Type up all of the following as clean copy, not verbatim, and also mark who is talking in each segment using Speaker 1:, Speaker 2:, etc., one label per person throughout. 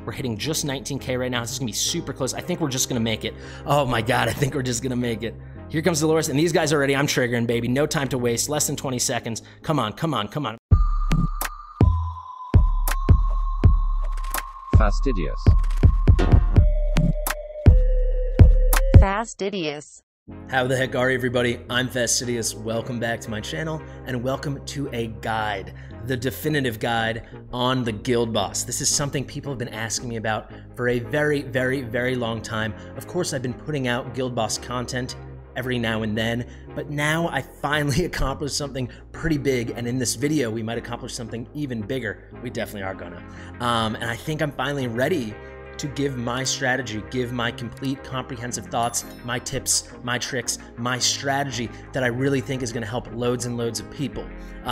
Speaker 1: We're hitting just 19K right now. This is gonna be super close. I think we're just gonna make it. Oh my God, I think we're just gonna make it. Here comes Delores, and these guys are ready. I'm triggering, baby. No time to waste, less than 20 seconds. Come on, come on, come on.
Speaker 2: Fastidious.
Speaker 3: Fastidious.
Speaker 1: How the heck are you, everybody? I'm Fastidious. Welcome back to my channel, and welcome to a guide, the definitive guide on the Guild Boss. This is something people have been asking me about for a very long time. Of course, I've been putting out Guild Boss content every now and then, but now I finally accomplished something pretty big, and in this video, we might accomplish something even bigger. We definitely are gonna. And I think I'm finally ready to give my strategy, give my complete comprehensive thoughts, my tips, my tricks, my strategy that I really think is gonna help loads and loads of people.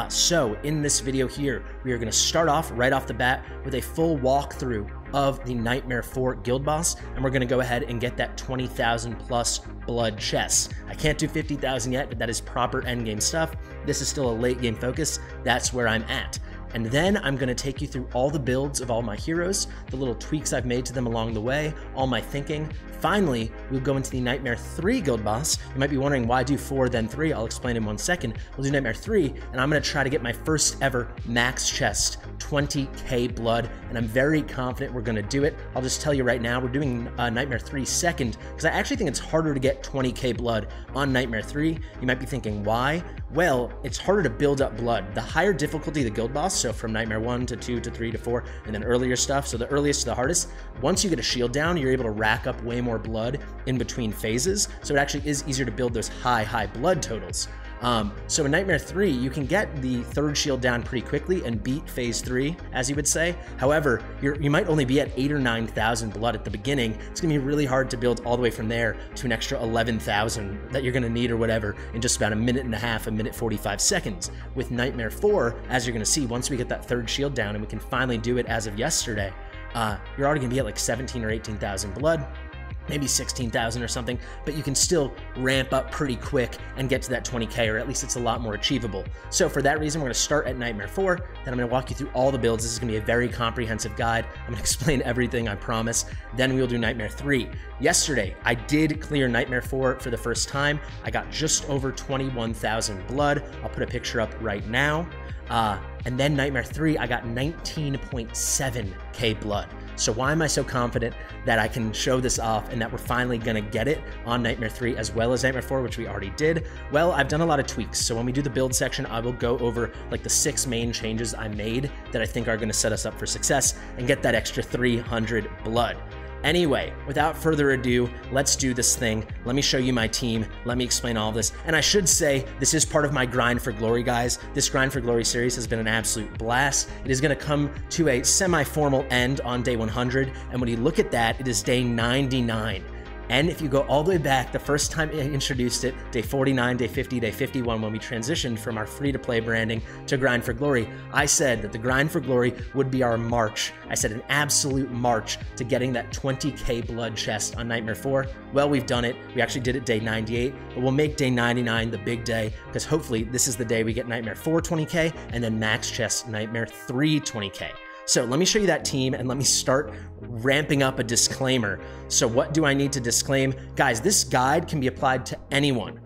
Speaker 1: So in this video here, we are gonna start off right off the bat with a full walkthrough of the NM4 Guild Boss, and we're gonna go ahead and get that 20,000 plus blood chest. I can't do 50,000 yet, but that is proper endgame stuff. This is still a late game focus. That's where I'm at. And then I'm gonna take you through all the builds of all my heroes, the little tweaks I've made to them along the way, all my thinking. Finally, we'll go into the NM3 Guild Boss. You might be wondering why do 4 then 3. I'll explain in 1 second. We'll do NM3, and I'm gonna try to get my first ever max chest, 20K blood, and I'm very confident we're gonna do it. I'll just tell you right now, we're doing NM3 second, because I actually think it's harder to get 20K blood on NM3. You might be thinking, why? Well, it's harder to build up blood. The higher difficulty the Guild Boss, so from NM1 to 2 to 3 to 4, and then earlier stuff, so the earliest to the hardest, once you get a shield down, you're able to rack up way more blood in between phases, so it actually is easier to build those high blood totals. So in NM3, you can get the 3rd shield down pretty quickly and beat phase 3, as you would say. However, you might only be at 8,000 or 9,000 blood at the beginning. It's gonna be really hard to build all the way from there to an extra 11,000 that you're gonna need or whatever in just about a minute and a half, a minute 45 seconds. With NM4, as you're gonna see, once we get that 3rd shield down, and we can finally do it as of yesterday, you're already gonna be at like 17,000 or 18,000 blood, maybe 16,000 or something, but you can still ramp up pretty quick and get to that 20K, or at least it's a lot more achievable. So for that reason, we're gonna start at NM4, then I'm gonna walk you through all the builds. This is gonna be a very comprehensive guide. I'm gonna explain everything, I promise. Then we'll do NM3. Yesterday, I did clear NM4 for the first time. I got just over 21,000 blood. I'll put a picture up right now. And then NM3, I got 19.7K blood. So why am I so confident that I can show this off and that we're finally gonna get it on NM3 as well as NM4, which we already did? Well, I've done a lot of tweaks. So when we do the build section, I will go over like the 6 main changes I made that I think are gonna set us up for success and get that extra 300 blood. Anyway, without further ado, let's do this thing. Let me show you my team. Let me explain all of this. And I should say, this is part of my Grind for Glory, guys. This Grind for Glory series has been an absolute blast. It is gonna come to a semi-formal end on day 100. And when you look at that, it is day 99. And if you go all the way back, the first time I introduced it, day 49, day 50, day 51, when we transitioned from our free-to-play branding to Grind for Glory, I said that the Grind for Glory would be our march. I said an absolute march to getting that 20K blood chest on NM4. Well, we've done it. We actually did it day 98, but we'll make day 99 the big day, because hopefully this is the day we get NM4 20K and then max chest NM3 20K. So let me show you that team, and let me start ramping up a disclaimer. So what do I need to disclaim? Guys, this guide can be applied to anyone.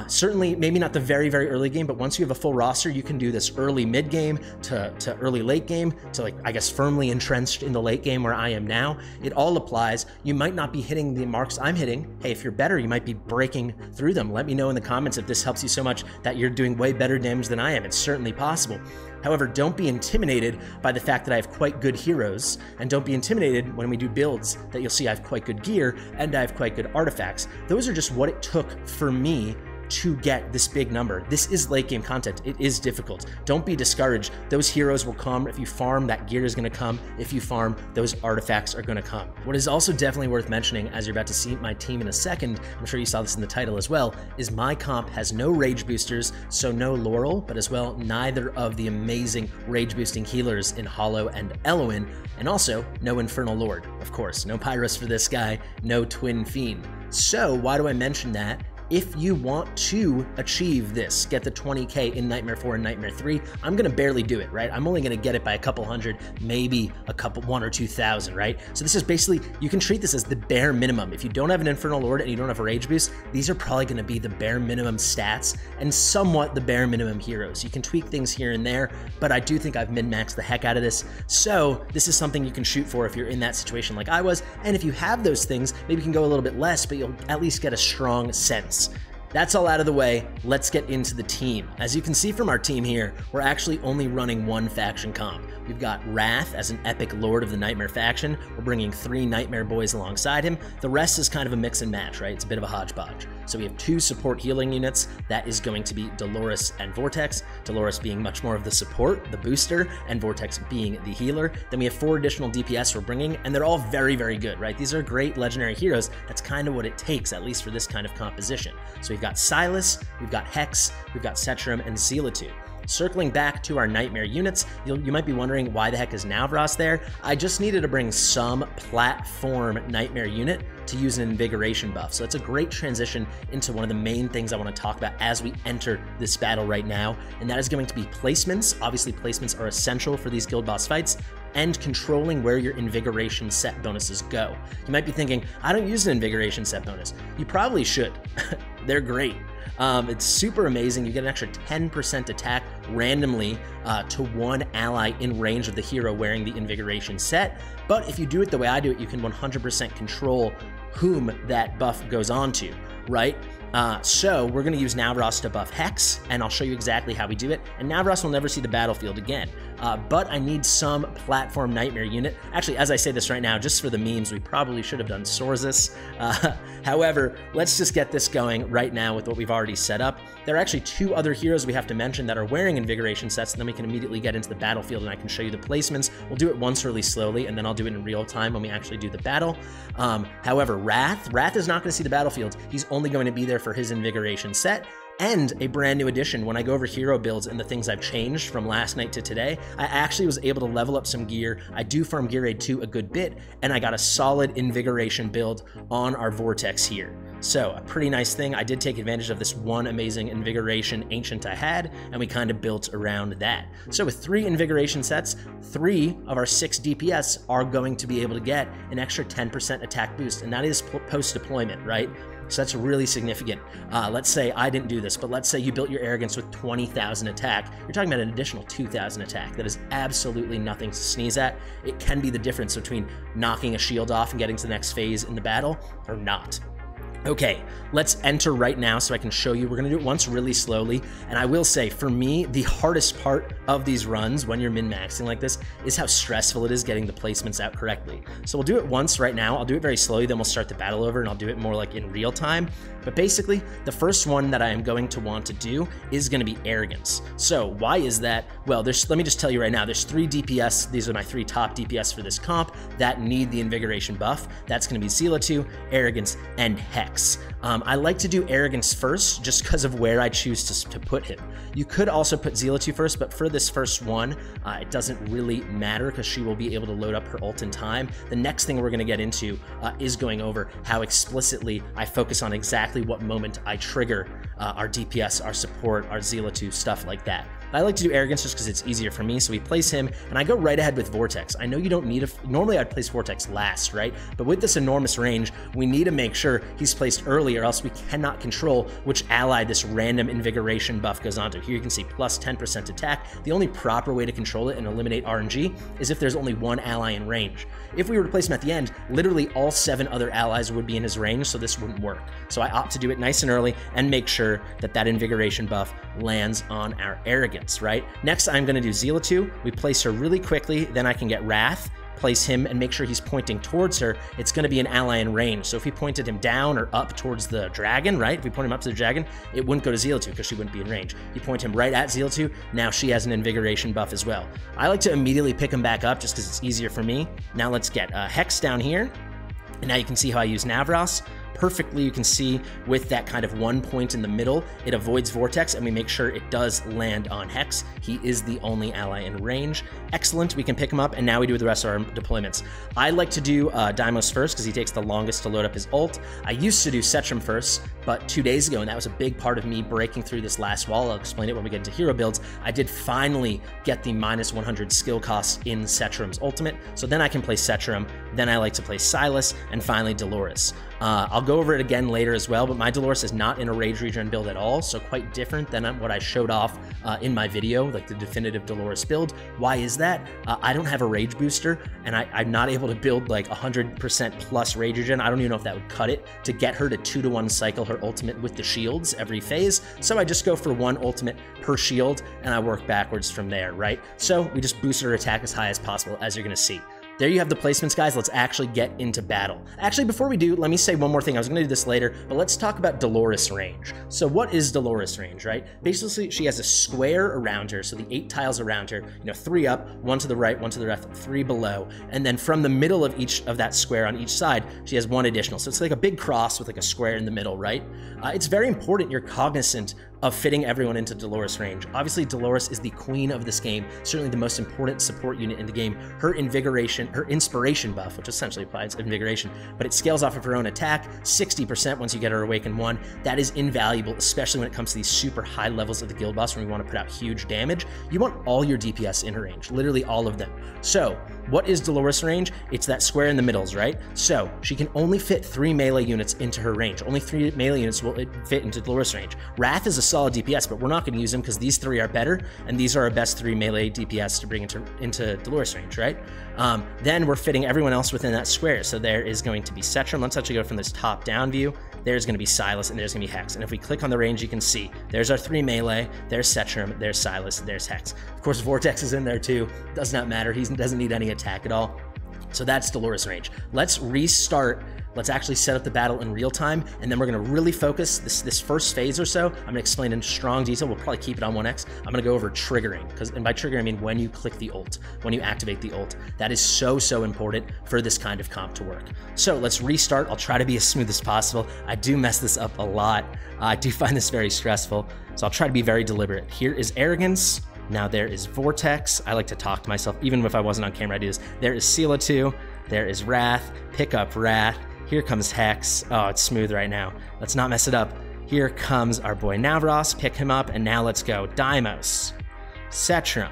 Speaker 1: Certainly, maybe not the very early game, but once you have a full roster, you can do this early mid game to early late game to, like, I guess firmly entrenched in the late game where I am now. It all applies. You might not be hitting the marks I'm hitting. Hey, if you're better, you might be breaking through them. Let me know in the comments if this helps you so much that you're doing way better damage than I am. It's certainly possible. However, don't be intimidated by the fact that I have quite good heroes, and don't be intimidated when we do builds that you'll see I have quite good gear and I have quite good artifacts. Those are just what it took for me to get this big number. This is late game content. It is difficult. Don't be discouraged. Those heroes will come. If you farm, that gear is going to come. If you farm, those artifacts are going to come. What is also definitely worth mentioning, as you're about to see my team in a second, I'm sure you saw this in the title as well, is my comp has no rage boosters, so no Laurel, but as well neither of the amazing rage boosting healers in Hollow and Eloin, and also no Infernal Lord, of course. No Pyros for this guy, no Twin Fiend. So why do I mention that? if you want to achieve this, get the 20K in Nightmare 4 and Nightmare 3, I'm gonna barely do it, right? I'm only gonna get it by a couple hundred, maybe a couple, 1 or 2,000, right? So this is basically, you can treat this as the bare minimum. If you don't have an Infernal Lord and you don't have a Rage Boost, these are probably gonna be the bare minimum stats and somewhat the bare minimum heroes. You can tweak things here and there, but I do think I've min-maxed the heck out of this. So this is something you can shoot for if you're in that situation like I was. And if you have those things, maybe you can go a little bit less, but you'll at least get a strong sense. That's all out of the way. Let's get into the team. As you can see from our team here, we're actually only running one faction comp. We've got Wrath as an epic lord of the Nightmare faction. We're bringing 3 Nightmare boys alongside him. The rest is kind of a mix and match, right? It's a bit of a hodgepodge. So we have 2 support healing units. That is going to be Delores and Vortex. Delores being much more of the support, the booster, and Vortex being the healer. Then we have 4 additional DPS we're bringing, and they're all very, very good, right? These are great legendary heroes. That's kind of what it takes, at least for this kind of composition. So we've got Silas, we've got Hex, we've got Setram, and Zilitu. Circling back to our Nightmare units, you might be wondering why the heck is Nauvras there? I just needed to bring some platform Nightmare unit to use an invigoration buff. So it's a great transition into one of the main things I want to talk about as we enter this battle right now, and that is going to be placements. Obviously, placements are essential for these guild boss fights, and controlling where your invigoration set bonuses go. You might be thinking, I don't use an invigoration set bonus. You probably should. They're great. It's super amazing. You get an extra 10% attack randomly to one ally in range of the hero wearing the invigoration set. But if you do it the way I do it, you can 100% control whom that buff goes on to, right? So we're going to use Nauvras to buff Hex, and I'll show you exactly how we do it. And Nauvras will never see the battlefield again. But I need some platform Nightmare unit. Actually, as I say this right now, just for the memes, we probably should have done Sorzus. However, let's just get this going right now with what we've already set up. There are actually 2 other heroes we have to mention that are wearing invigoration sets, and then we can immediately get into the battlefield and I can show you the placements. We'll do it once really slowly, and then I'll do it in real time when we actually do the battle. However, Wrath is not going to see the battlefield. He's only going to be there for his invigoration set. And a brand new addition, when I go over hero builds and the things I've changed from last night to today, I actually was able to level up some gear. I do farm Gear Aid 2 a good bit, and I got a solid invigoration build on our Vortex here. So a pretty nice thing. I did take advantage of this one amazing invigoration ancient I had, and we kind of built around that. So with 3 invigoration sets, 3 of our 6 DPS are going to be able to get an extra 10% attack boost, and that is post-deployment, right? So that's really significant. Let's say I didn't do this, but let's say you built your Arrogance with 20,000 attack. You're talking about an additional 2,000 attack. That is absolutely nothing to sneeze at. It can be the difference between knocking a shield off and getting to the next phase in the battle or not. Okay, let's enter right now so I can show you. We're gonna do it once really slowly. And I will say, for me, the hardest part of these runs when you're min-maxing like this is how stressful it is getting the placements out correctly. So we'll do it once right now. I'll do it very slowly, then we'll start the battle over and I'll do it more like in real time. But basically, the first one that I am going to want to do is gonna be Arrogance. So why is that? Well, let me just tell you right now, there's 3 DPS. These are my 3 top DPS for this comp that need the invigoration buff. That's gonna be Zilitu, Arrogance, and Hex. I like to do Arrogance first just because of where I choose to put him. You could also put Zilitu first, but for this first one, it doesn't really matter because she will be able to load up her ult in time. The next thing we're going to get into is going over how explicitly I focus on exactly what moment I trigger our DPS, our support, our Zilitu, stuff like that. I like to do Arrogance just because it's easier for me, so we place him, and I go right ahead with Vortex. I know you don't need normally I'd place Vortex last, right? But with this enormous range, we need to make sure he's placed early, or else we cannot control which ally this random invigoration buff goes onto. Here you can see plus 10% attack. The only proper way to control it and eliminate RNG is if there's only one ally in range. If we were to place him at the end, literally all 7 other allies would be in his range, so this wouldn't work. So I opt to do it nice and early and make sure that that invigoration buff lands on our Arrogance, right? Next, I'm going to do Zilitu. We place her really quickly, then I can get Wrath, place him, and make sure he's pointing towards her. It's going to be an ally in range. So if we pointed him down or up towards the dragon, right? If we point him up to the dragon, it wouldn't go to Zilitu because she wouldn't be in range. You point him right at Zilitu, now she has an invigoration buff as well. I like to immediately pick him back up just because it's easier for me. Now let's get Hex down here. And now you can see how I use Nauvras. perfectly, you can see, with that kind of 1 point in the middle. It avoids Vortex, and we make sure it does land on Hex. He is the only ally in range. Excellent, we can pick him up, and now we do the rest of our deployments. I like to do Deimos first, because he takes the longest to load up his ult. I used to do Setram first, but 2 days ago, and that was a big part of me breaking through this last wall. I'll explain it when we get into hero builds. I did finally get the minus 100 skill costs in Setram's ultimate, so then I can play Setram, then I like to play Silas, and finally Delores. I'll go over it again later as well, but my Delores is not in a rage regen build at all, so quite different than what I showed off in my video, like the definitive Delores build. Why is that? I don't have a rage booster, and I'm not able to build like 100% plus rage regen. I don't even know if that would cut it to get her to 2-to-1 cycle her ultimate with the shields every phase, so I just go for 1 ultimate per shield, and I work backwards from there, right? So we just boost her attack as high as possible, as you're gonna see. There you have the placements, guys. Let's actually get into battle. Actually, before we do, let me say one more thing. I was going to do this later, but let's talk about Delores range. So what is Delores range, right? Basically, she has a square around her, so the 8 tiles around her, 3 up, 1 to the right, 1 to the left, 3 below, and then from the middle of each of that square on each side, she has 1 additional. So it's like a big cross with like a square in the middle, right? It's very important you're cognizant of fitting everyone into Delores range. Obviously, Delores is the queen of this game, certainly the most important support unit in the game. Her inspiration buff, which essentially applies invigoration, but it scales off of her own attack, 60% once you get her awakened 1. That is invaluable, especially when it comes to these super high levels of the guild boss when we want to put out huge damage. You want all your DPS in her range, literally all of them. So what is Delores range? It's that square in the middles, right? So she can only fit 3 melee units into her range. Only 3 melee units will fit into Delores range. Wrath is a solid DPS, but we're not going to use them because these 3 are better, and these are our best 3 melee DPS to bring into Delores range, right? Then we're fitting everyone else within that square. So there is going to be Setram. Let's actually go from this top-down view. There's going to be Silas, and there's going to be Hex. And if we click on the range, you can see there's our 3 melee, there's Setram, there's Silas, there's Hex. Of course, Vortex is in there too. Does not matter. He doesn't need any attack at all. So that's Delores range. Let's restart. Let's actually set up the battle in real time, and then we're going to really focus this first phase or so. I'm going to explain in strong detail. We'll probably keep it on 1x. I'm going to go over triggering, and by triggering I mean when you click the ult, when you activate the ult. That is so important for this kind of comp to work. So let's restart. I'll try to be as smooth as possible. I do mess this up a lot. I do find this very stressful, so I'll try to be very deliberate. Here is Arrogance. Now there is Vortex. I like to talk to myself, even if I wasn't on camera, I do this. There is Zilitu. There is Wrath. Pick up Wrath. Here comes Hex. Oh, it's smooth right now. Let's not mess it up. Here comes our boy Nauvras. Pick him up, and now let's go. Deimos, Setram,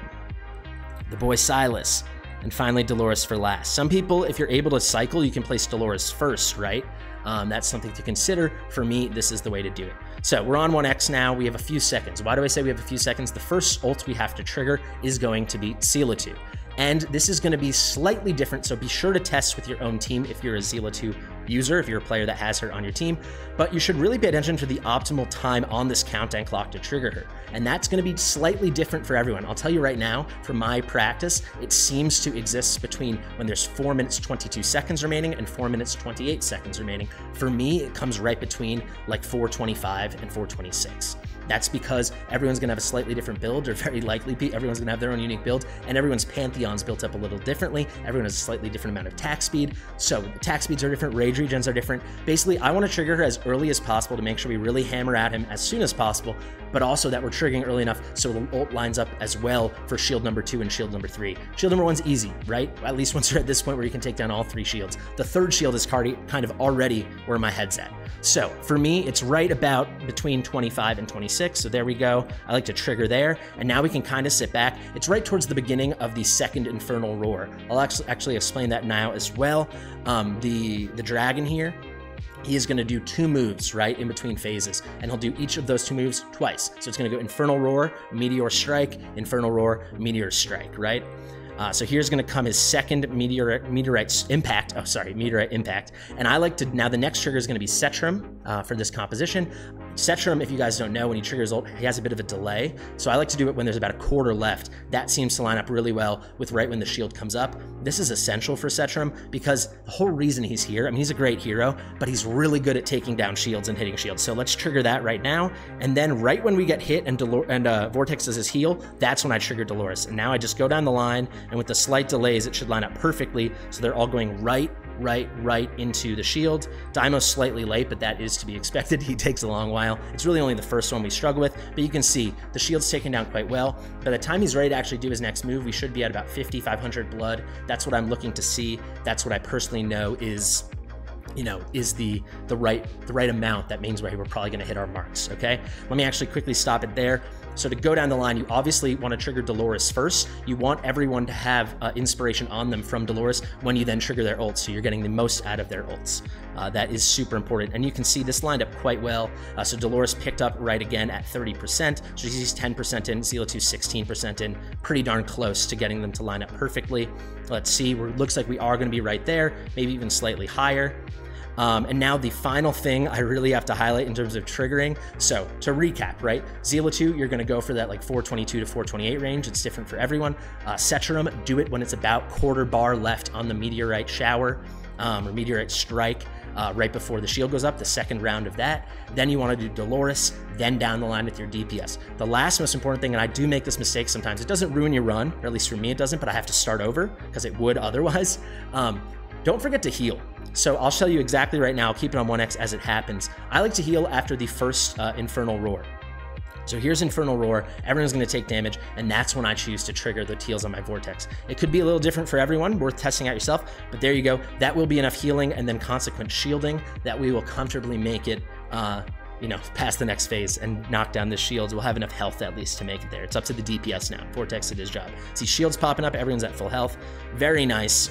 Speaker 1: the boy Silas, and finally Delores for last. Some people, if you're able to cycle, you can place Delores first, right? That's something to consider. For me, this is the way to do it. So we're on 1x now. We have a few seconds. Why do I say we have a few seconds? The first ult we have to trigger is going to be Zilitu. And this is going to be slightly different, so be sure to test with your own team if you're a Zilitu user, if you're a player that has her on your team. But you should really pay attention to the optimal time on this countdown clock to trigger her. And that's going to be slightly different for everyone. I'll tell you right now, from my practice, it seems to exist between when there's 4 minutes 22 seconds remaining and 4 minutes 28 seconds remaining. For me, it comes right between like 4:25 and 4:26. That's because everyone's going to have a slightly different build, or very likely everyone's going to have their own unique build, and everyone's pantheon's built up a little differently. Everyone has a slightly different amount of attack speed, so attack speeds are different, rage regens are different. Basically, I want to trigger her as early as possible to make sure we really hammer at him as soon as possible, but also that we're triggering early enough so the ult lines up as well for shield number 2 and shield number 3. Shield number 1's easy, right? At least once you're at this point where you can take down all 3 shields. The 3rd shield is kind of already where my head's at. So for me, it's right about between 25 and 26. So there we go. I like to trigger there. And now we can kind of sit back. It's right towards the beginning of the 2nd Infernal Roar. I'll actually explain that now as well. The dragon here, he is going to do 2 moves, right, in between phases, and he'll do each of those 2 moves twice. So it's going to go Infernal Roar, Meteor Strike, Infernal Roar, Meteor Strike, right? So here's going to come his 2nd Meteorite Impact. Oh, sorry, Meteorite Impact. And I like to, now the next trigger is going to be Setram for this composition. Setram, if you guys don't know, when he triggers ult, he has a bit of a delay. So I like to do it when there's about a quarter left. That seems to line up really well with right when the shield comes up. This is essential for Setram because the whole reason he's here, I mean, he's a great hero, but he's really good at taking down shields and hitting shields. So let's trigger that right now. And then right when we get hit and Vortex does his heal, that's when I trigger Delores. And now I just go down the line, and with the slight delays, it should line up perfectly. So they're all going right right into the shield. Deimos slightly late, but that is to be expected. He takes a long while. It's really only the first one we struggle with, but you can see the shield's taken down quite well. By the time he's ready to actually do his next move, we should be at about 5,500 blood. That's what I'm looking to see. That's what I personally know is, you know, is the right amount. That means we're probably going to hit our marks. Okay, let me actually quickly stop it there. So to go down the line, you obviously want to trigger Delores first. You want everyone to have inspiration on them from Delores when you then trigger their ults, so you're getting the most out of their ults. That is super important. And you can see this lined up quite well. So Delores picked up right again at 30%. So he's 10% in, Zilitu 16% in, pretty darn close to getting them to line up perfectly. Let's see, looks like we are going to be right there, maybe even slightly higher. And now the final thing I really have to highlight in terms of triggering. So to recap, right? Zilitu, you're going to go for that like 422 to 428 range. It's different for everyone. Setram, do it when it's about quarter bar left on the meteorite shower or meteorite strike. Right before the shield goes up, the second round of that. Then you want to do Delores, then down the line with your DPS. The last most important thing, and I do make this mistake sometimes, it doesn't ruin your run, or at least for me it doesn't, but I have to start over because it would otherwise. Don't forget to heal. So I'll show you exactly right now. I'll keep it on 1x as it happens. I like to heal after the first Infernal Roar. So here's Infernal Roar, everyone's gonna take damage, and that's when I choose to trigger the heals on my Vortex. It could be a little different for everyone, worth testing out yourself, but there you go. That will be enough healing and then consequent shielding that we will comfortably make it, you know, past the next phase and knock down the shields. We'll have enough health at least to make it there. It's up to the DPS now. Vortex did his job. See shields popping up, everyone's at full health. Very nice.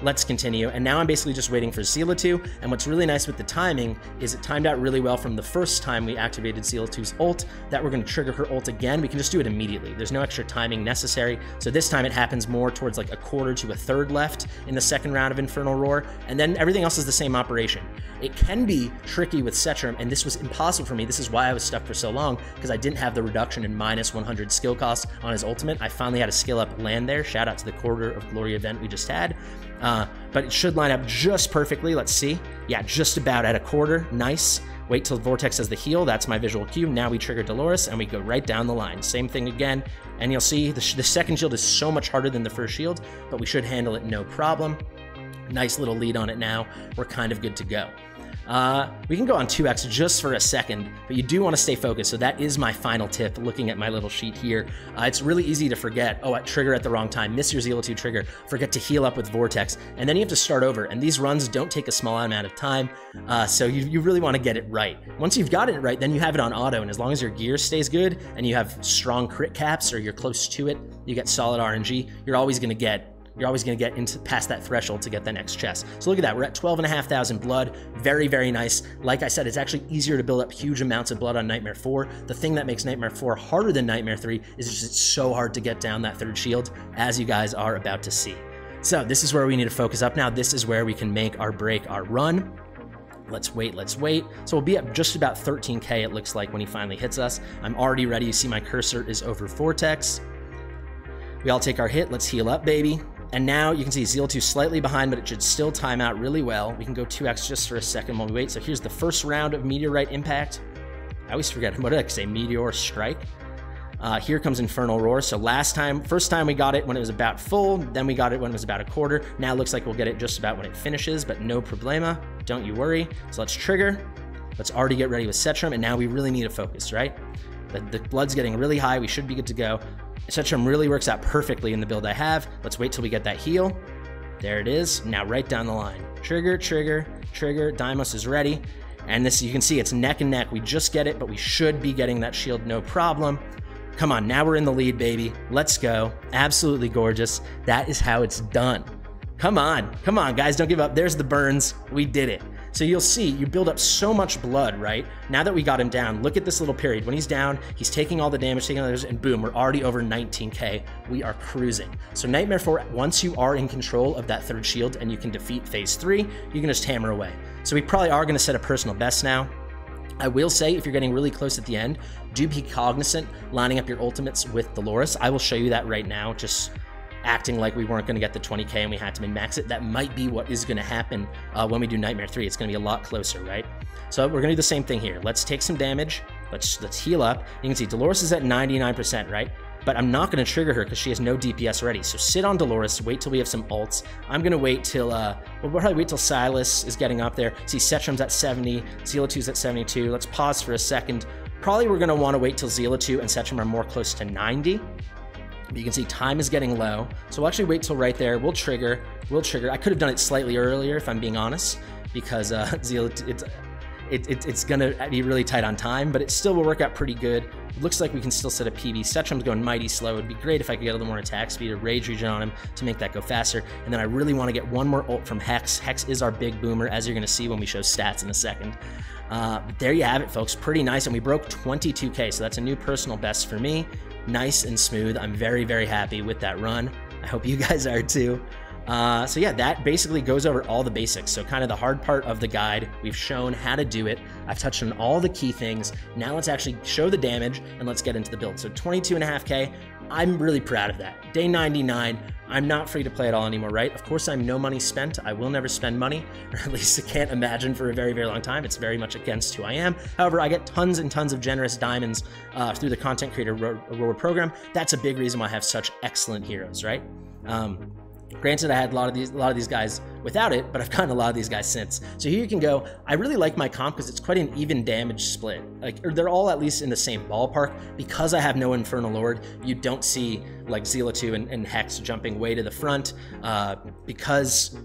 Speaker 1: Let's continue. And now I'm basically just waiting for Zilitu. And what's really nice with the timing is it timed out really well from the first time we activated Zilitu's ult that we're going to trigger her ult again. We can just do it immediately. There's no extra timing necessary. So this time it happens more towards like a quarter to a third left in the second round of Infernal Roar. And then everything else is the same operation. It can be tricky with Setram, and this was impossible for me. This is why I was stuck for so long, because I didn't have the reduction in minus 100 skill cost on his ultimate. I finally had a skill up land there. Shout out to the Quarter of Glory event we just had. But it should line up just perfectly. Let's see. Yeah, just about at a quarter. Nice. Wait till Vortex has the heal. That's my visual cue. Now we trigger Delores, and we go right down the line. Same thing again. And you'll see the second shield is so much harder than the first shield, but we should handle it no problem. Nice little lead on it now. We're kind of good to go. We can go on 2x just for a second, but you do want to stay focused. So that is my final tip, looking at my little sheet here. It's really easy to forget, oh, I trigger at the wrong time, miss your Zilitu trigger, forget to heal up with Vortex, and then you have to start over. And these runs don't take a small amount of time, so you really want to get it right. Once you've got it right, then you have it on auto, and as long as your gear stays good and you have strong crit caps or you're close to it, you get solid RNG, you're always going to get into past that threshold to get the next chest. So look at that, we're at 12,500 blood. Very, very nice. Like I said, it's actually easier to build up huge amounts of blood on Nightmare 4. The thing that makes Nightmare 4 harder than Nightmare 3 is just it's so hard to get down that third shield, as you guys are about to see. So this is where we need to focus up now. This is where we can make or break our run. Let's wait, let's wait. So we'll be at just about 13k, it looks like, when he finally hits us. I'm already ready. You see my cursor is over Vortex. We all take our hit. Let's heal up, baby. And now you can see Zilitu slightly behind, but it should still time out really well. We can go 2x just for a second while we wait. So here's the first round of Meteorite Impact. I always forget, what did I say, Meteor Strike? Here comes Infernal Roar. So first time we got it when it was about full, then we got it when it was about a quarter. Now it looks like we'll get it just about when it finishes, but no problema, don't you worry. So let's trigger. Let's already get ready with Setram, and now we really need to focus, right? The blood's getting really high, we should be good to go. Setram really works out perfectly in the build I have. Let's wait till we get that heal. There it is. Now right down the line. Trigger, trigger, trigger. Deimos is ready. And this, you can see it's neck and neck. We just get it, but we should be getting that shield no problem. Come on, now we're in the lead, baby. Let's go. Absolutely gorgeous. That is how it's done. Come on, guys, don't give up. There's the burns. We did it. So you'll see, you build up so much blood, right? Now that we got him down, look at this little period. When he's down, he's taking all the damage, taking others, and boom, we're already over 19k. We are cruising. So Nightmare 4, once you are in control of that third shield and you can defeat phase 3, you can just hammer away. So we probably are gonna set a personal best now. I will say, if you're getting really close at the end, do be cognizant lining up your ultimates with Delores. I will show you that right now, just acting like we weren't going to get the 20k and we had to min-max it. That might be what is going to happen when we do Nightmare 3. It's going to be a lot closer, right? So we're going to do the same thing here. Let's take some damage. Let's heal up. You can see Delores is at 99%, right? but I'm not going to trigger her because she has no DPS ready. So sit on Delores, wait till we have some ults. I'm going to wait till, we'll probably wait till Silas is getting up there. See, Setram's at 70, Zilitu's at 72. Let's pause for a second. Probably we're going to want to wait till Zilitu and Setram are more close to 90. But you can see time is getting low. So we'll actually wait till right there. We'll trigger. I could have done it slightly earlier if I'm being honest, because Zilitu, it's going to be really tight on time, but it still will work out pretty good. Looks like we can still set a PB. Setram's going mighty slow. It'd be great if I could get a little more attack speed or rage regen on him to make that go faster. And then I really want to get one more ult from Hex. Hex is our big boomer, as you're going to see when we show stats in a second. There you have it, folks. Pretty nice. And we broke 22K, so that's a new personal best for me. Nice and smooth. I'm very, very happy with that run. I hope you guys are too. So yeah, that basically goes over all the basics. So kind of the hard part of the guide. We've shown how to do it. I've touched on all the key things. Now let's actually show the damage and let's get into the build. So 22.5K, I'm really proud of that. Day 99, I'm not free to play at all anymore, right? Of course, I'm no money spent. I will never spend money, or at least I can't imagine for a very, very long time. It's very much against who I am. However, I get tons and tons of generous diamonds through the content creator reward program. That's a big reason why I have such excellent heroes, right? Granted, I had a lot of these guys without it, but I've gotten a lot of these guys since. So here you can go. I really like my comp because it's quite an even damage split. Like, they're all at least in the same ballpark. Because I have no Infernal Lord, you don't see like Zilitu and Hex jumping way to the front. Because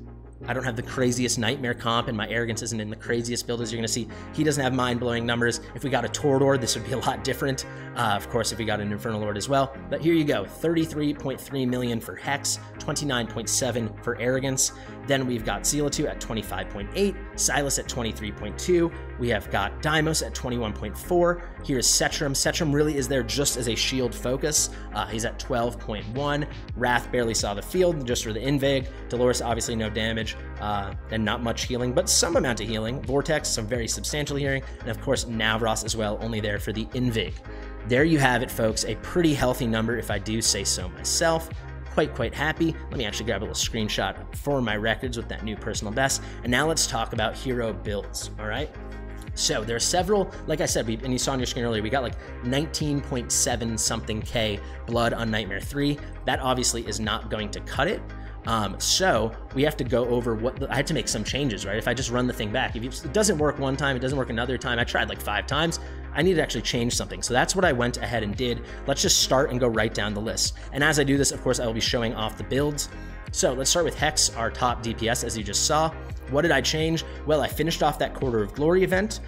Speaker 1: I don't have the craziest Nightmare comp and my Arrogance isn't in the craziest build, as you're going to see. He doesn't have mind-blowing numbers. If we got a Torador, this would be a lot different. Of course, if we got an Infernal Lord as well. But here you go, 33.3 million for Hex, 29.7 for Arrogance. Then we've got Zilitu at 25.8, Silas at 23.2. We have got Deimos at 21.4. Here's Setram. Setram really is there just as a shield focus. He's at 12.1. Wrath barely saw the field, just for the invig. Delores, obviously no damage, and not much healing, but some amount of healing. Vortex, some very substantial healing. And of course, Nauvras as well, only there for the invig. There you have it, folks. A pretty healthy number, if I do say so myself. Quite happy. Let me actually grab a little screenshot for my records with that new personal best. And now let's talk about hero builds, all right? So there are several, like I said, and you saw on your screen earlier, we got like 19.7 something K blood on Nightmare 3. That obviously is not going to cut it. So we have to go over I had to make some changes, right? If I just run the thing back, if it doesn't work one time, it doesn't work another time. I tried like 5 times. I need to actually change something. So that's what I went ahead and did. Let's just start and go right down the list. And as I do this, of course, I will be showing off the builds. So let's start with Hex, our top DPS, as you just saw. What did I change? Well, I finished off that Quarter of Glory event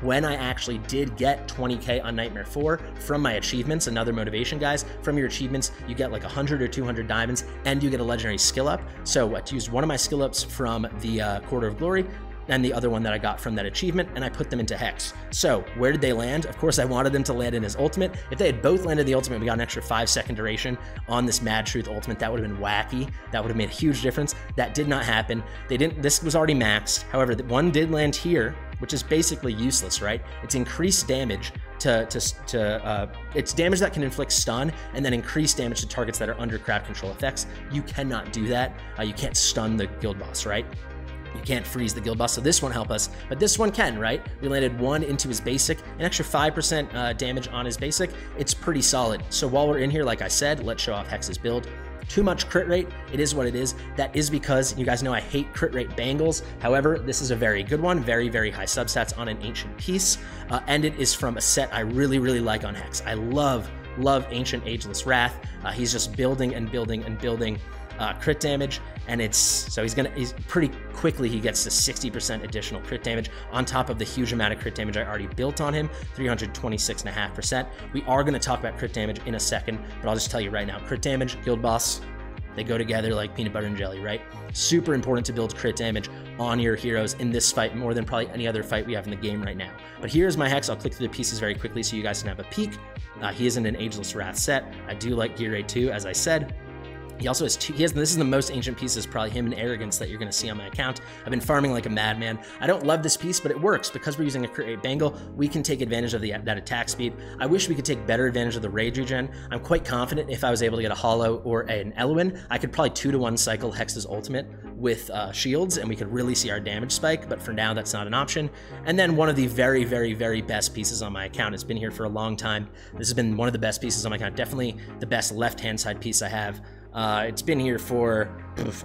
Speaker 1: when I actually did get 20K on Nightmare 4 from my achievements. Another motivation, guys. From your achievements, you get like 100 or 200 diamonds, and you get a legendary skill up. So I used one of my skill ups from the Quarter of Glory, and the other one that I got from that achievement, and I put them into Hex. So where did they land? Of course, I wanted them to land in his ultimate. If they had both landed the ultimate, we got an extra 5-second duration on this Mad Truth ultimate. That would have been wacky. That would have made a huge difference. That did not happen. They didn't. This was already maxed. However, one did land here, which is basically useless, right? It's increased damage it's damage that can inflict stun, and then increase damage to targets that are under crowd control effects. You cannot do that. You can't stun the guild boss, right? You can't freeze the guild boss, so this won't help us, but this one can, right? We landed 1 into his basic, an extra 5% damage on his basic. It's pretty solid. So while we're in here, like I said, let's show off Hex's build. Too much crit rate, it is what it is. That is because you guys know I hate crit rate bangles. However, this is a very good one, very, very high substats on an ancient piece, and it is from a set I really, really like on Hex. I love Ancient Ageless Wrath. He's just building and building and building crit damage, and he's pretty quickly, he gets to 60% additional crit damage on top of the huge amount of crit damage I already built on him, 326.5%. We are going to talk about crit damage in a second, but I'll just tell you right now, crit damage, guild boss, they go together like peanut butter and jelly, right? Super important to build crit damage on your heroes in this fight, more than probably any other fight we have in the game right now. But here's my Hex. I'll click through the pieces very quickly so you guys can have a peek. He is in an Ageless Wrath set. I do like Gear Raid 2, as I said. He also has this is the most ancient pieces, probably him and Arrogance, that you're going to see on my account. I've been farming like a madman. I don't love this piece, but it works. Because we're using a crit rate bangle, we can take advantage of that attack speed. I wish we could take better advantage of the rage regen. I'm quite confident if I was able to get a Hollow or an Elwyn, I could probably 2-to-1 cycle Hex's ultimate with shields, and we could really see our damage spike, but for now that's not an option. And then one of the very, very, very best pieces on my account. It's been here for a long time. This has been one of the best pieces on my account, definitely the best left-hand side piece I have. It's been here for,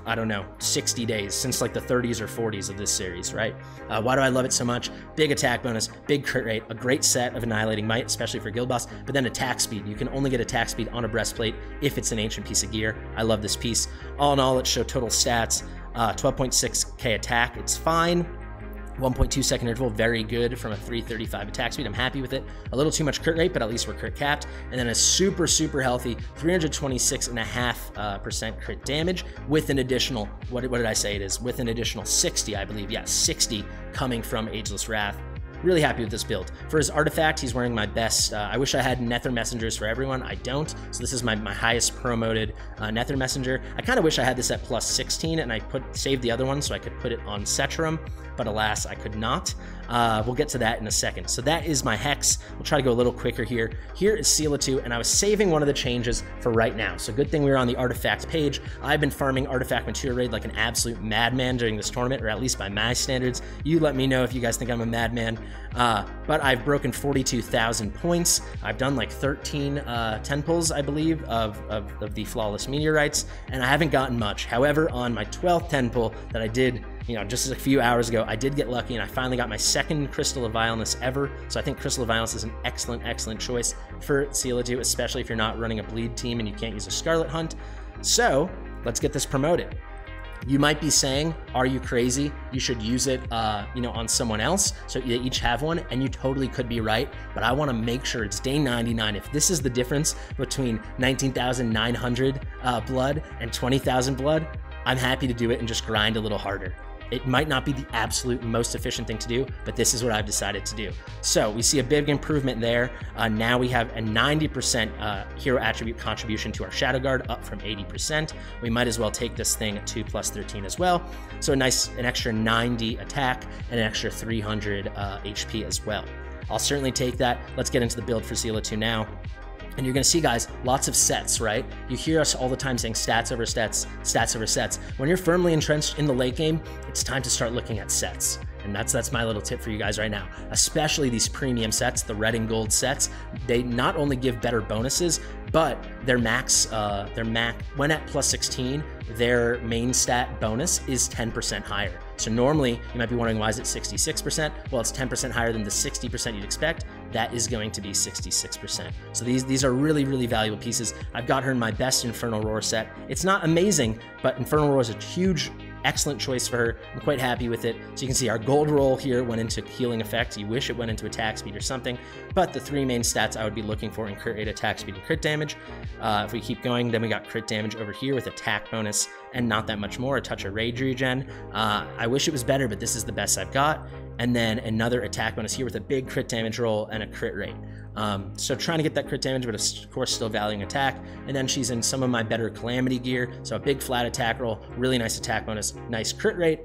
Speaker 1: I don't know, 60 days, since like the 30s or 40s of this series, right? Why do I love it so much? Big attack bonus, big crit rate, a great set of Annihilating Might, especially for Guild Boss, but then attack speed. You can only get attack speed on a breastplate if it's an ancient piece of gear. I love this piece. All in all, let's show total stats. 12.6k attack, it's fine. 1.2 second interval, very good from a 335 attack speed. I'm happy with it. A little too much crit rate, but at least we're crit capped. And then a super, super healthy 326.5% crit damage with an additional, what did I say it is? With an additional 60, I believe. Yeah, 60 coming from Ageless Wrath. Really happy with this build. For his artifact, he's wearing my best. I wish I had Nether Messengers for everyone. I don't. So this is my highest promoted Nether Messenger. I kind of wish I had this at plus 16 and I saved the other one so I could put it on Setram, but alas, I could not. We'll get to that in a second. So that is my Hex. We'll try to go a little quicker here. Here is Zilitu, and I was saving one of the changes for right now. So good thing we were on the artifact page. I've been farming artifact material raid like an absolute madman during this tournament, or at least by my standards. You let me know if you guys think I'm a madman. But I've broken 42,000 points. I've done like 13 10 pulls, I believe, of the Flawless Meteorites, and I haven't gotten much. However, on my 12th 10 pull that I did, just a few hours ago, I did get lucky and I finally got my second Crystal of Vileness ever. So I think Crystal of Vileness is an excellent, excellent choice for Zilitu, especially if you're not running a bleed team and you can't use a Scarlet Hunt. So let's get this promoted. You might be saying, are you crazy? You should use it, on someone else. So they each have one, and you totally could be right. But I want to make sure it's day 99. If this is the difference between 19,900 blood and 20,000 blood, I'm happy to do it and just grind a little harder. It might not be the absolute most efficient thing to do, but this is what I've decided to do. So we see a big improvement there. Now we have a 90% hero attribute contribution to our Shadow Guard, up from 80%. We might as well take this thing to plus 13 as well. So an extra 90 attack and an extra 300 HP as well. I'll certainly take that. Let's get into the build for Zilitu now. And you're gonna see, guys, lots of sets, right? You hear us all the time saying stats over stats, stats over sets. When you're firmly entrenched in the late game, it's time to start looking at sets. And that's my little tip for you guys right now. Especially these premium sets, the red and gold sets. They not only give better bonuses, but their max, when at plus 16, their main stat bonus is 10% higher. So normally, you might be wondering, why is it 66%? Well, it's 10% higher than the 60% you'd expect. That is going to be 66%. So these are really, really valuable pieces. I've got her in my best Infernal Roar set. It's not amazing, but Infernal Roar is a huge, excellent choice for her. I'm quite happy with it. So you can see our gold roll here went into healing effect. You wish it went into attack speed or something, but the three main stats I would be looking for in crit rate, attack speed, and crit damage. If we keep going, then we got crit damage over here with attack bonus and not that much more, a touch of rage regen. I wish it was better, but this is the best I've got. And then another attack bonus here with a big crit damage roll and a crit rate. So trying to get that crit damage, but of course still valuing attack. And then she's in some of my better Calamity gear. So a big flat attack roll, really nice attack bonus, nice crit rate.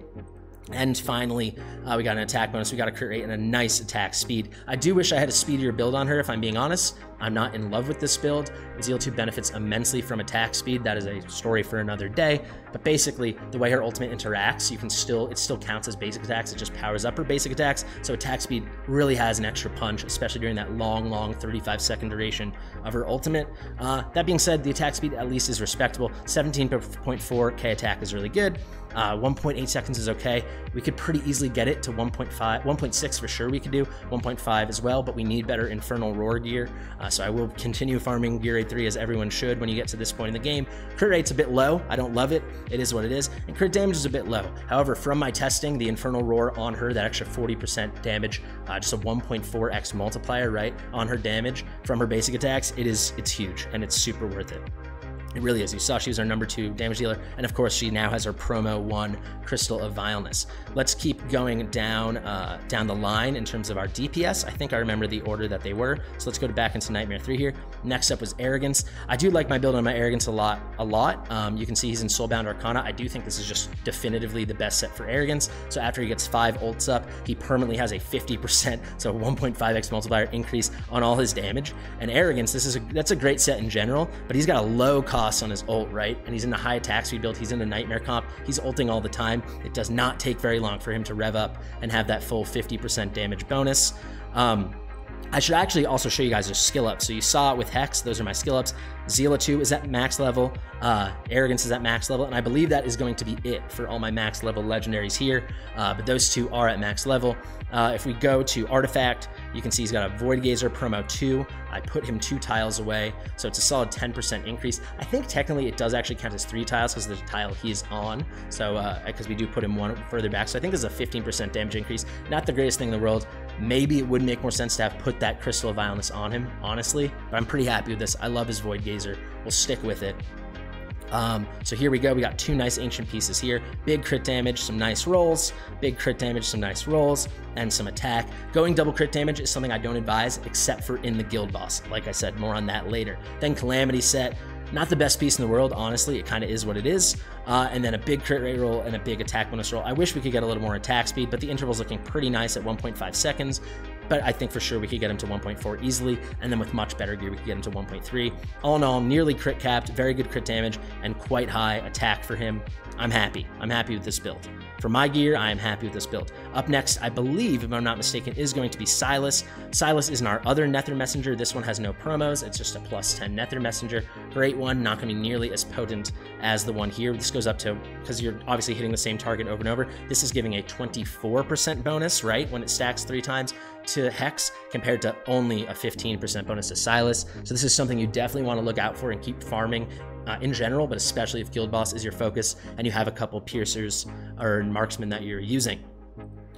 Speaker 1: And finally, we got an attack bonus, we got a crit rate, and a nice attack speed. I do wish I had a speedier build on her, if I'm being honest. I'm not in love with this build. Zilitu benefits immensely from attack speed. That is a story for another day. But basically, the way her ultimate interacts, it still counts as basic attacks. It just powers up her basic attacks. So attack speed really has an extra punch, especially during that long 35-second duration of her ultimate. That being said, the attack speed at least is respectable. 17.4k attack is really good. 1.8 seconds is okay. We could pretty easily get it to 1.6 for sure. We could do 1.5 as well, but we need better Infernal Roar gear. So I will continue farming Gear Raid 3 as everyone should when you get to this point in the game. Crit rate's a bit low. I don't love it. It is what it is. And crit damage is a bit low. However, from my testing, the Infernal Roar on her, that extra 40% damage, just a 1.4x multiplier, right, on her damage from her basic attacks, it's huge and it's super worth it. It really is. You saw she was our number 2 damage dealer, and of course she now has her promo 1 Crystal of Vileness. Let's keep going down the line in terms of our DPS. I think I remember the order that they were, so let's go back into Nightmare 3 here. Next up was Arrogance. I do like my build on my Arrogance a lot. You can see he's in Soulbound Arcana. I do think this is just definitively the best set for Arrogance. So after he gets 5 ults up, he permanently has a 50%, so 1.5x multiplier increase on all his damage. And Arrogance, that's a great set in general, but he's got a low cost boss on his ult, right? And he's in the high attack speed build. He's in a nightmare comp. He's ulting all the time. It does not take very long for him to rev up and have that full 50% damage bonus. I should actually also show you guys their skill ups. So you saw it with Hex. Those are my skill ups. Zilitu is at max level. Arrogance is at max level. And I believe that is going to be it for all my max level legendaries here. But those two are at max level. If we go to Artifact, you can see he's got a Void Gazer promo 2. I put him 2 tiles away. So it's a solid 10% increase. I think technically it does actually count as 3 tiles because the tile he's on. So because we do put him 1 further back. So I think there's a 15% damage increase. Not the greatest thing in the world. Maybe it would make more sense to have put that Crystal of Vileness on him, honestly. But I'm pretty happy with this. I love his Void Gazer. We'll stick with it. So here we go. We got 2 nice ancient pieces here. Big crit damage, some nice rolls. Big crit damage, some nice rolls, and some attack. Going double crit damage is something I don't advise, except for in the guild boss. Like I said, more on that later. Then Calamity set. Not the best piece in the world, honestly. It kind of is what it is. And then a big crit rate roll and a big attack bonus roll. I wish we could get a little more attack speed, but the interval's looking pretty nice at 1.5 seconds. But I think for sure we could get him to 1.4 easily. And then with much better gear, we could get him to 1.3. All in all, nearly crit capped, very good crit damage, and quite high attack for him. I'm happy. I'm happy with this build. For my gear, I am happy with this build. Up next, I believe, if I'm not mistaken, is going to be Silas. Silas is in our other Nether Messenger. This one has no promos. It's just a +10 Nether Messenger. Great one, not going to be nearly as potent as the one here. This goes up to, because you're obviously hitting the same target over and over, this is giving a 24% bonus, right, when it stacks 3 times to Hex, compared to only a 15% bonus to Silas. So this is something you definitely want to look out for and keep farming in general, but especially if guild boss is your focus and you have a couple piercers or marksmen that you're using.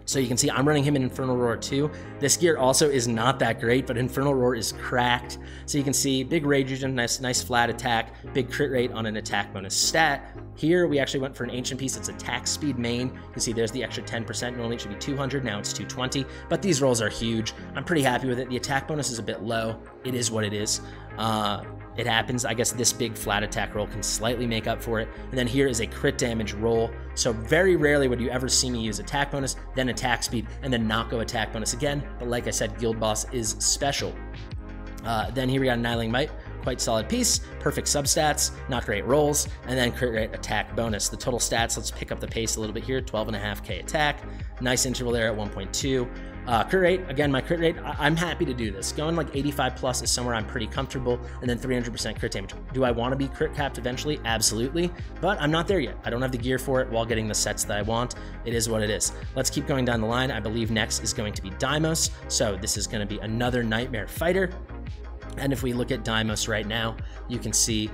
Speaker 1: So you can see I'm running him in Infernal Roar too. This gear also is not that great, but Infernal Roar is cracked. So you can see big rage regen, nice flat attack, big crit rate on an attack bonus stat. Here we actually went for an ancient piece. It's attack speed main. You can see there's the extra 10%. Normally it should be 200. Now it's 220. But these rolls are huge. I'm pretty happy with it. The attack bonus is a bit low. It is what it is. It happens. I guess this big flat attack roll can slightly make up for it. And then here is a crit damage roll. So very rarely would you ever see me use attack bonus, then attack speed, and then not go attack bonus again. But like I said, guild boss is special. Then here we got Annihilating Might. Quite solid piece, perfect substats, not great rolls, and then crit rate attack bonus. The total stats, let's pick up the pace a little bit here, 12.5k attack, nice interval there at 1.2. Crit rate, again, my crit rate, I'm happy to do this. Going like 85 plus is somewhere I'm pretty comfortable, and then 300% crit damage. Do I want to be crit capped eventually? Absolutely, but I'm not there yet. I don't have the gear for it while getting the sets that I want. It is what it is. Let's keep going down the line. I believe next is going to be Deimos, so this is going to be another Nightmare Fighter. And if we look at Deimos right now, you can see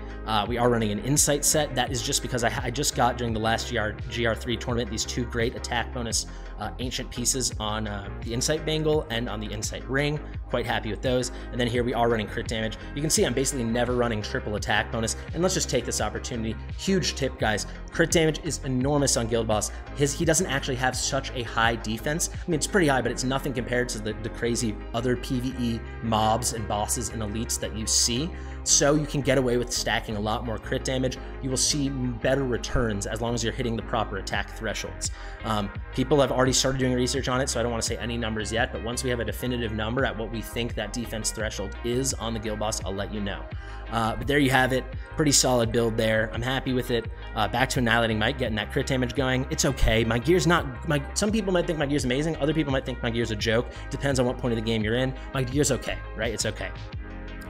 Speaker 1: we are running an Insight set. That is just because I just got, during the last GR3 tournament, these 2 great attack bonus ancient pieces on the Insight Bangle and on the Insight Ring. Quite happy with those. And then here we are running crit damage. You can see I'm basically never running triple attack bonus. And let's just take this opportunity. Huge tip, guys. Crit damage is enormous on Guild Boss. He doesn't actually have such a high defense. I mean, it's pretty high, but it's nothing compared to the crazy other PvE mobs and bosses and elites that you see. So you can get away with stacking a lot more crit damage. You will see better returns as long as you're hitting the proper attack thresholds. People have already started doing research on it, so I don't want to say any numbers yet, but once we have a definitive number at what we think that defense threshold is on the Guild Boss, I'll let you know. But there you have it. Pretty solid build there. I'm happy with it. Back to Annihilating Might, getting that crit damage going. It's okay. My gear's not... Some people might think my gear's amazing. Other people might think my gear's a joke. Depends on what point of the game you're in. My gear's okay, right? It's okay.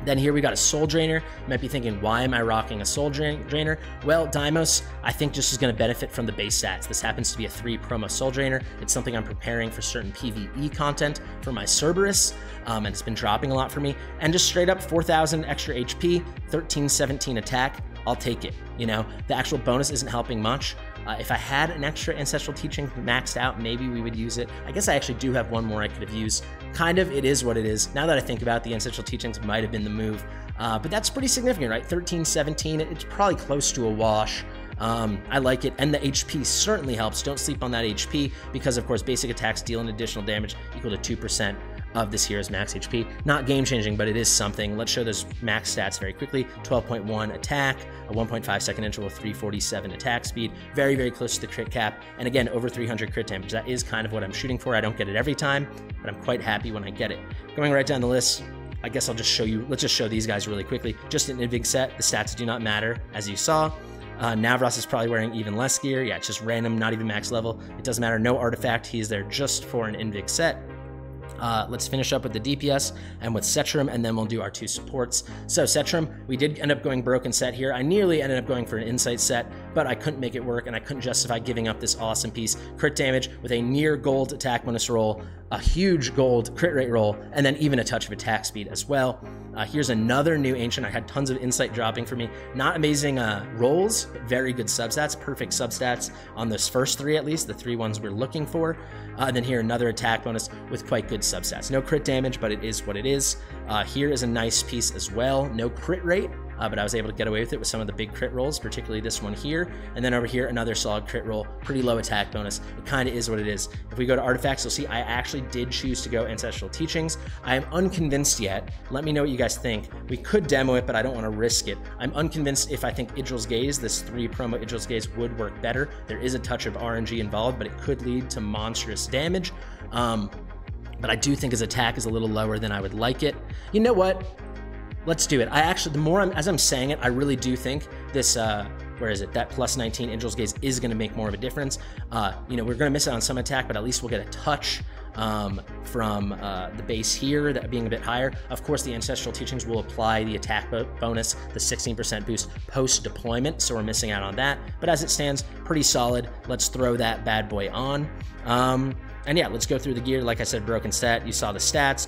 Speaker 1: Then here we got a Soul Drainer. You might be thinking, why am I rocking a Soul Drainer? Well, Deimos, I think, just is going to benefit from the base stats. This happens to be a 3 promo Soul Drainer. It's something I'm preparing for certain PvE content for my Cerberus, and it's been dropping a lot for me. And just straight up 4,000 extra HP, 1317 attack. I'll take it. You know, the actual bonus isn't helping much. If I had an extra Ancestral Teaching maxed out, maybe we would use it. I guess I actually do have one more I could have used. Kind of, it is what it is. Now that I think about it, the Ancestral Teachings might have been the move. But that's pretty significant, right? 1317, it's probably close to a wash. I like it, and the HP certainly helps. Don't sleep on that HP, because of course basic attacks deal an additional damage equal to 2% of this hero's max HP. Not game-changing, but it is something. Let's show those max stats very quickly. 12.1 attack, a 1.5 second interval, 347 attack speed, very, very close to the crit cap, and again, over 300 crit damage. That is kind of what I'm shooting for. I don't get it every time, but I'm quite happy when I get it. Going right down the list, I guess I'll just show you, let's just show these guys really quickly. Just an invig set, the stats do not matter, as you saw. Nauvras is probably wearing even less gear. Yeah, it's just random, not even max level. It doesn't matter, no artifact. He's there just for an invig set. Let's finish up with the DPS and with Setram, and then we'll do our 2 supports. So Setram, we did end up going broken set here. I nearly ended up going for an insight set, but I couldn't make it work, and I couldn't justify giving up this awesome piece. Crit damage with a near gold attack bonus roll, a huge gold crit rate roll, and then even a touch of attack speed as well. Here's another new Ancient. I had tons of insight dropping for me. Not amazing rolls, but very good substats, perfect substats on those first 3 at least, the 3 ones we're looking for. And then here, another attack bonus with quite good substats. No crit damage, but it is what it is. Here is a nice piece as well. No crit rate, but I was able to get away with it with some of the big crit rolls, particularly this one here. And then over here, another solid crit roll, pretty low attack bonus. It kind of is what it is. If we go to artifacts, you'll see I actually did choose to go Ancestral Teachings. I am unconvinced yet. Let me know what you guys think. We could demo it, but I don't want to risk it. I'm unconvinced if I think Idril's Gaze, this 3 promo Idril's Gaze, would work better. There is a touch of RNG involved, but it could lead to monstrous damage. But I do think his attack is a little lower than I would like it. You know what? Let's do it. I actually, the more as I'm saying it, I really do think this, where is it? That plus 19 Idril's Gaze is going to make more of a difference. You know, we're going to miss it on some attack, but at least we'll get a touch from the base here, that being a bit higher. Of course, the Ancestral Teachings will apply the attack bonus, the 16% boost post-deployment, so we're missing out on that. But as it stands, pretty solid. Let's throw that bad boy on. And yeah, let's go through the gear. Like I said, broken stat. You saw the stats,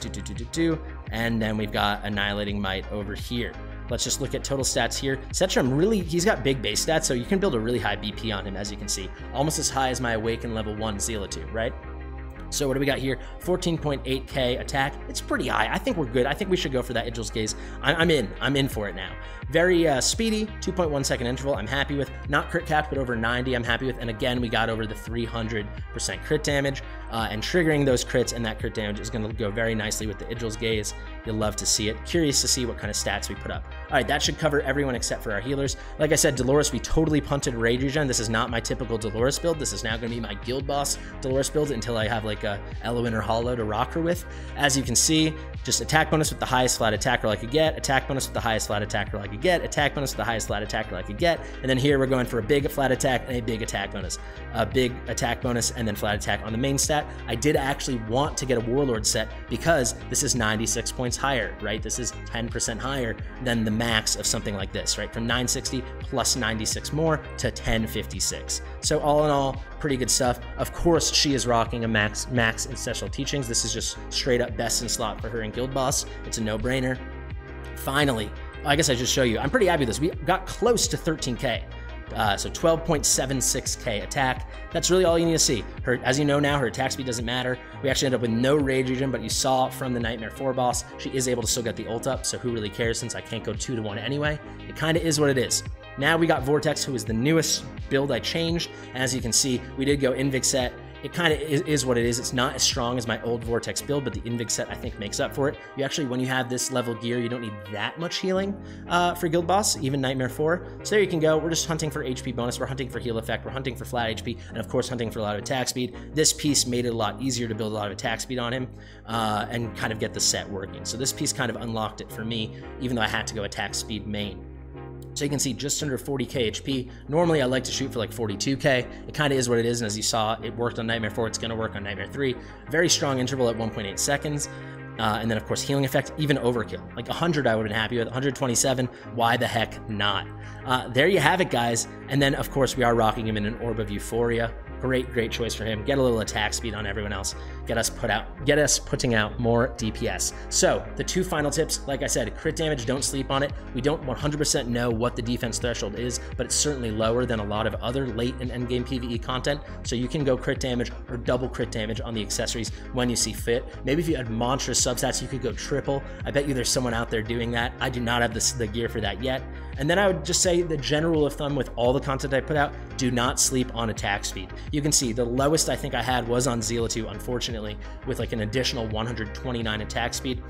Speaker 1: and then we've got Annihilating Might over here. Let's just look at total stats here. Setram really, he's got big base stats, so you can build a really high BP on him, as you can see. Almost as high as my Awaken level 1 Zilitu, right? So what do we got here? 14.8k attack. It's pretty high. I think we're good. I think we should go for that Idril's Gaze. I'm in for it now. Very speedy, 2.1 second interval. I'm happy with. Not crit capped, but over 90 I'm happy with. And again, we got over the 300% crit damage. And triggering those crits and that crit damage is going to go very nicely with the Idril's Gaze. You'll love to see it. Curious to see what kind of stats we put up. All right, that should cover everyone except for our healers. Like I said, Delores, we totally punted Rage Regen. This is not my typical Delores build. This is now going to be my guild boss Delores build until I have like a Eloin or Hollow to rock her with. As you can see, just attack bonus with the highest flat attack roll I could get, attack bonus with the highest flat attack roll I could get, attack bonus with the highest flat attack roll I could get, and then here we're going for a big flat attack and a big attack bonus. A big attack bonus and then flat attack on the main stat. I did actually want to get a Warlord set because this is 96 points higher, right? This is 10% higher than the max of something like this, right? From 960 plus 96 more to 1056. So all in all, pretty good stuff. Of course, she is rocking a max Ancestral Teachings. This is just straight up best in slot for her in Guild Boss. It's a no-brainer. Finally, I guess I just show you. I'm pretty happy with this. We got close to 13k. So 12.76k attack. That's really all you need to see. Her, as you know now, her attack speed doesn't matter. We actually end up with no Rage Regen, but you saw from the Nightmare 4 boss, she is able to still get the ult up, so who really cares since I can't go 2-to-1 anyway. It kind of is what it is. Now we got Vortex, who is the newest build I changed. As you can see, we did go Invig set. It kind of is what it is. It's not as strong as my old Vortex build, but the Invig set, I think, makes up for it. You actually, when you have this level gear, you don't need that much healing for Guild Boss, even Nightmare 4. So there you can go. We're just hunting for HP bonus. We're hunting for heal effect. We're hunting for flat HP, and of course, hunting for a lot of attack speed. This piece made it a lot easier to build a lot of attack speed on him and kind of get the set working. So this piece kind of unlocked it for me, even though I had to go attack speed main. So you can see just under 40k HP. Normally I like to shoot for like 42k. It kind of is what it is, and as you saw, it worked on Nightmare 4. It's going to work on Nightmare 3. Very strong interval at 1.8 seconds. And then of course healing effect, even overkill. Like 100 I would have been happy with, 127, why the heck not? There you have it, guys. And then of course we are rocking him in an Orb of Euphoria. Great choice for him. Get a little attack speed on everyone else. Get us putting out more DPS. So the 2 final tips, like I said, crit damage, don't sleep on it. We don't 100% know what the defense threshold is, but it's certainly lower than a lot of other late and endgame PvE content. So you can go crit damage or double crit damage on the accessories when you see fit. Maybe if you had monstrous substats, you could go triple. I bet you there's someone out there doing that. I do not have the gear for that yet. And then I would just say the general rule of thumb with all the content I put out, do not sleep on attack speed. You can see the lowest I think I had was on Zilitu, unfortunately, with like an additional 129 attack speed.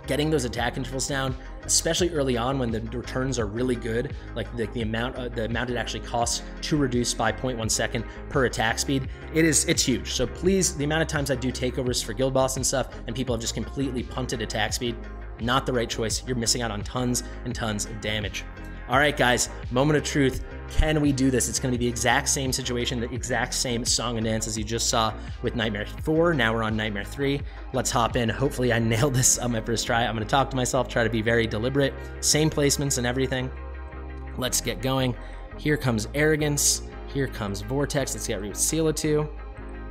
Speaker 1: Getting those attack intervals down, especially early on when the returns are really good, like the amount it actually costs to reduce by 0.1 second per attack speed, it's huge. So please, the amount of times I do takeovers for Guild Boss and stuff, and people have just completely punted attack speed, Not the right choice. You're missing out on tons and tons of damage. All right, guys, moment of truth. Can we do this? It's going to be the exact same situation, the exact same song and dance as you just saw with Nightmare 4. Now we're on Nightmare 3. Let's hop in. Hopefully I nailed this on my first try. I'm going to talk to myself, try to be very deliberate. Same placements and everything. Let's get going. Here comes Arrogance. Here comes Vortex. Let's get rid of Zilitu.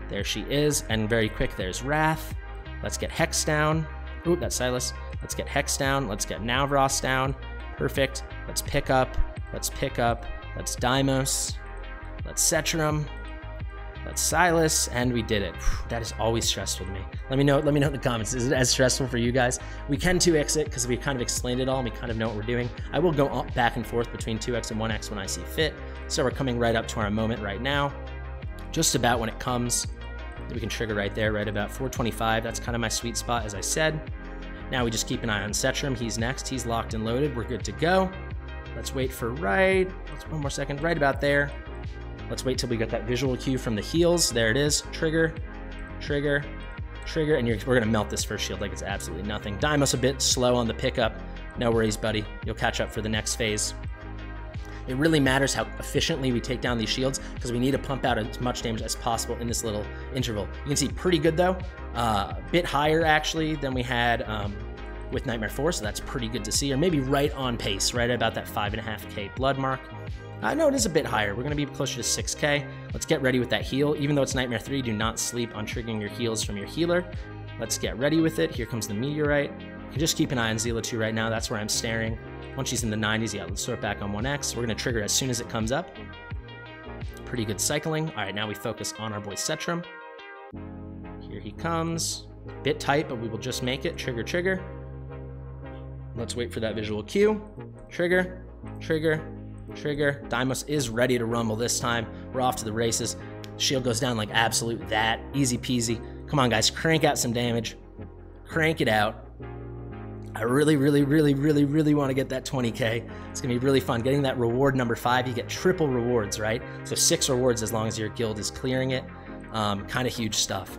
Speaker 1: There she is. And very quick, there's Wrath. Let's get Hex down. Ooh, that's Silas. Let's get Hex down. Let's get Nauvras down. Perfect. Let's pick up. Let's pick up. Let's Deimos. Let's Setram. Let's Silas. And we did it. That is always stressful to me. Let me know in the comments. Is it as stressful for you guys? We can 2x it because we kind of explained it all and we kind of know what we're doing. I will go back and forth between 2x and 1x when I see fit. So we're coming right up to our moment right now. Just about when it comes. We can trigger right there, right about 425. That's kind of my sweet spot, as I said. Now we just keep an eye on Setram. He's next. He's locked and loaded. We're good to go. Let's wait for one more second, right about there. Let's wait till we get that visual cue from the heals. There it is. Trigger, trigger, trigger, and we're going to melt this first shield like it's absolutely nothing. Deimos a bit slow on the pickup. No worries, buddy. You'll catch up for the next phase. It really matters how efficiently we take down these shields because we need to pump out as much damage as possible in this little interval. You can see pretty good though. A bit higher actually than we had with Nightmare 4, so that's pretty good to see. Or maybe right on pace, right about that 5.5k blood mark. No, it is a bit higher. We're going to be closer to 6k. Let's get ready with that heal. Even though it's Nightmare 3, do not sleep on triggering your heals from your healer. Let's get ready with it. Here comes the Meteorite. You can just keep an eye on Zilitu right now. That's where I'm staring. Once she's in the 90s, yeah, let's sort back on 1x. We're going to trigger as soon as it comes up. Pretty good cycling. All right, now we focus on our boy Setram. Here he comes. Bit tight, but we will just make it. Trigger, trigger. Let's wait for that visual cue. Trigger, trigger, trigger. Deimos is ready to rumble this time. We're off to the races. Shield goes down like absolute that. Easy peasy. Come on, guys. Crank out some damage. Crank it out. I really want to get that 20k. It's going to be really fun. Getting that reward number 5, you get triple rewards, right? So 6 rewards as long as your guild is clearing it. Kind of huge stuff.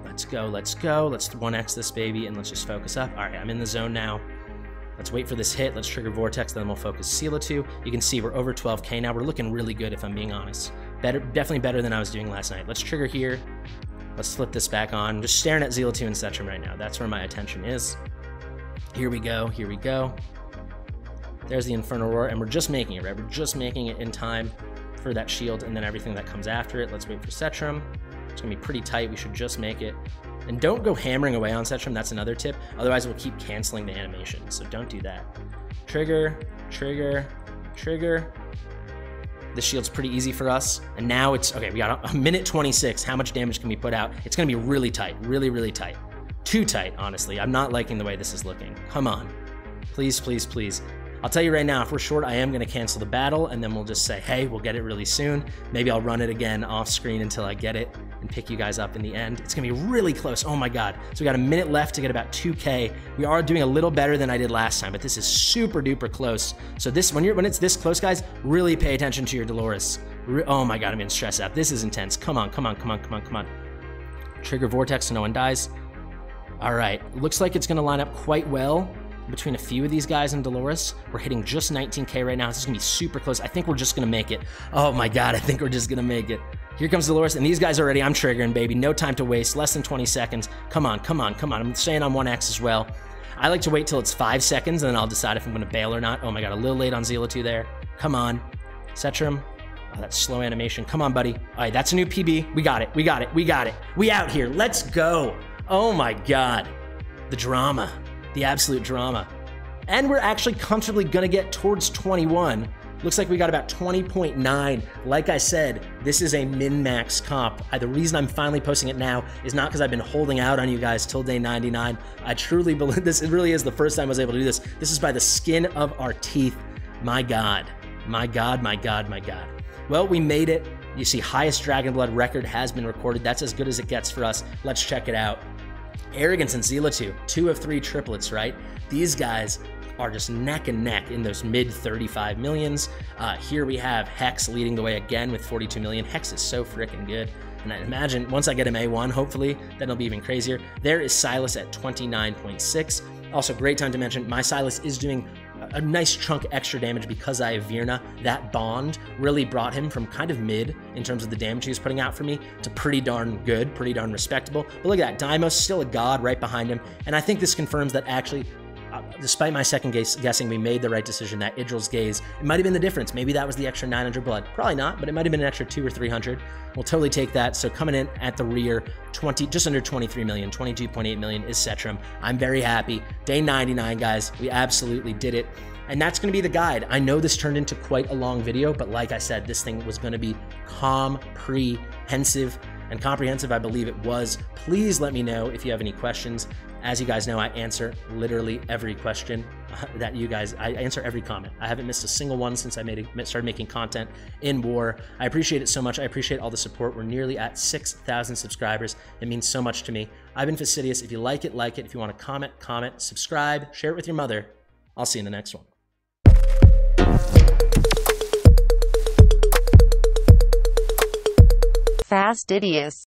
Speaker 1: Let's go, let's go. Let's 1x this baby and let's just focus up. All right, I'm in the zone now. Let's wait for this hit. Let's trigger Vortex, then we'll focus Zilitu. You can see we're over 12k now. We're looking really good if I'm being honest. Definitely better than I was doing last night. Let's trigger here. Let's flip this back on. I'm just staring at Zilitu and Setram right now. That's where my attention is. Here we go, here we go. There's the Infernal Roar, and we're just making it, right? We're just making it in time for that shield and then everything that comes after it. Let's wait for Setram. It's gonna be pretty tight. We should just make it. And don't go hammering away on Setram. That's another tip. Otherwise, we'll keep canceling the animation, so don't do that. Trigger, trigger, trigger. The shield's pretty easy for us. And now it's, okay, we got a minute 26. How much damage can we put out? It's gonna be really tight, really tight. Too tight, honestly. I'm not liking the way this is looking. Come on. Please, please, please. I'll tell you right now, if we're short, I am going to cancel the battle, and then we'll just say, hey, we'll get it really soon. Maybe I'll run it again off screen until I get it and pick you guys up in the end. It's going to be really close. Oh my God. So we got a minute left to get about 2k. We are doing a little better than I did last time, but this is super duper close. So this, when it's this close, guys, really pay attention to your Delores. Oh my God, I'm getting stressed out. This is intense. Come on, come on, come on, come on, come on. Trigger Vortex so no one dies. All right, looks like it's gonna line up quite well between a few of these guys and Delores. We're hitting just 19k right now. This is gonna be super close. I think we're just gonna make it. Oh my God, I think we're just gonna make it. Here comes Delores, and these guys are ready. I'm triggering, baby. No time to waste, less than 20 seconds. Come on, come on, come on. I'm staying on 1x as well. I like to wait till it's 5 seconds, and then I'll decide if I'm gonna bail or not. Oh my God, a little late on Zilitu there. Come on, Setram. Oh, that's slow animation. Come on, buddy. All right, that's a new PB. We got it, we got it, we got it. We out here, let's go. Oh my God, the drama, the absolute drama. And we're actually comfortably gonna get towards 21. Looks like we got about 20.9. Like I said, this is a min-max comp. The reason I'm finally posting it now is not because I've been holding out on you guys till day 99. I truly believe this, it really is the first time I was able to do this. This is by the skin of our teeth. My God, my God, my God, my God. Well, we made it. You see, highest Dragon Blood record has been recorded. That's as good as it gets for us. Let's check it out. Arrogance and Zilitu, 2 of 3 triplets, right? These guys are just neck and neck in those mid 35 millions. Here we have Hex leading the way again with 42 million. Hex is so freaking good. And I imagine once I get him A1, hopefully, then it'll be even crazier. There is Silas at 29.6. Also, great time to mention, my Silas is doing a nice chunk extra damage because I have Virna. That bond really brought him from kind of mid in terms of the damage he was putting out for me to pretty darn good, pretty darn respectable. But look at that, Deimos still a god right behind him. And I think this confirms that actually, despite my second guessing, we made the right decision. That Idril's Gaze, it might have been the difference. Maybe that was the extra 900 blood. Probably not, but it might have been an extra 200 or 300. We'll totally take that. So coming in at the rear, just under 23 million, 22.8 million is Setram. I'm very happy. Day 99, guys. We absolutely did it. And that's going to be the guide. I know this turned into quite a long video, but like I said, this thing was going to be comprehensive. And comprehensive, I believe it was. Please let me know if you have any questions. As you guys know, I answer literally every question that you guys, I answer every comment. I haven't missed a single one since I started making content in War. I appreciate it so much. I appreciate all the support. We're nearly at 6,000 subscribers. It means so much to me. I've been Fastidious. If you like it, like it. If you want to comment, subscribe, share it with your mother. I'll see you in the next one.
Speaker 2: Fastidious.